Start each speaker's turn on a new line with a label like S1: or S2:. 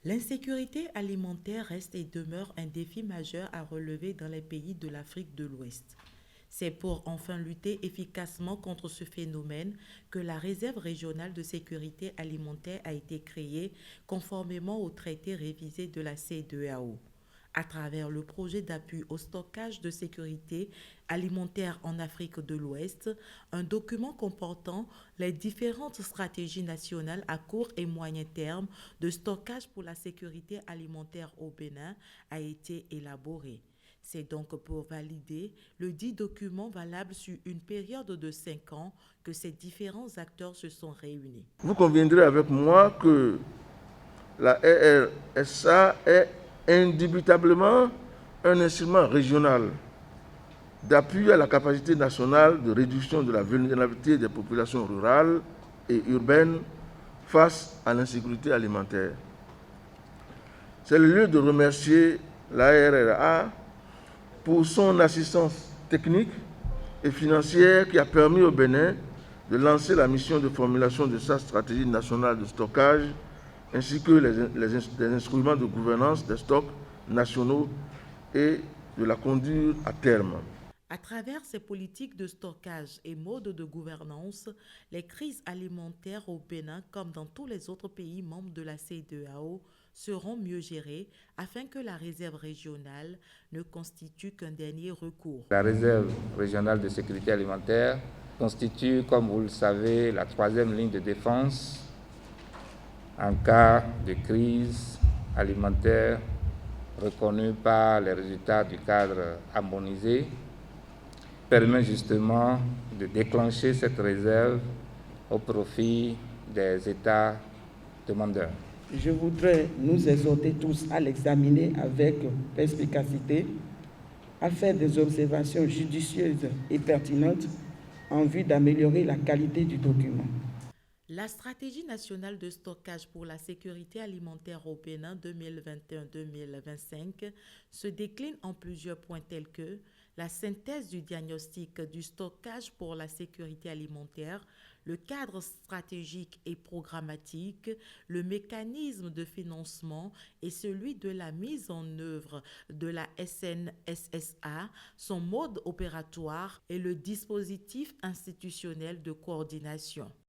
S1: L'insécurité alimentaire reste et demeure un défi majeur à relever dans les pays de l'Afrique de l'Ouest. C'est pour enfin lutter efficacement contre ce phénomène que la réserve régionale de sécurité alimentaire a été créée conformément au traité révisé de la CEDEAO à travers le projet d'appui au stockage de sécurité alimentaire en Afrique de l'Ouest, un document comportant les différentes stratégies nationales à court et moyen terme de stockage pour la sécurité alimentaire au Bénin a été élaboré. C'est donc pour valider le dit document valable sur une période de 5 ans que ces différents acteurs se sont réunis.
S2: Vous conviendrez avec moi que la RRSA est indubitablement un instrument régional d'appui à la capacité nationale de réduction de la vulnérabilité des populations rurales et urbaines face à l'insécurité alimentaire. C'est le lieu de remercier la RRA pour son assistance technique et financière qui a permis au Bénin de lancer la mission de formulation de sa stratégie nationale de stockage ainsi que les instruments de gouvernance des stocks nationaux et de la conduire à terme.
S1: À travers ces politiques de stockage et modes de gouvernance, les crises alimentaires au Bénin, comme dans tous les autres pays membres de la CEDEAO, seront mieux gérées afin que la réserve régionale ne constitue qu'un dernier recours.
S3: La réserve régionale de sécurité alimentaire constitue, comme vous le savez, la troisième ligne de défense en cas de crise alimentaire reconnue par les résultats du cadre harmonisé, permet justement de déclencher cette réserve au profit des États demandeurs.
S4: Je voudrais nous exhorter tous à l'examiner avec perspicacité, à faire des observations judicieuses et pertinentes en vue d'améliorer la qualité du document.
S1: La stratégie nationale de stockage pour la sécurité alimentaire au Bénin 2021-2025 se décline en plusieurs points tels que la synthèse du diagnostic du stockage pour la sécurité alimentaire, le cadre stratégique et programmatique, le mécanisme de financement et celui de la mise en œuvre de la SNSSA, son mode opératoire et le dispositif institutionnel de coordination.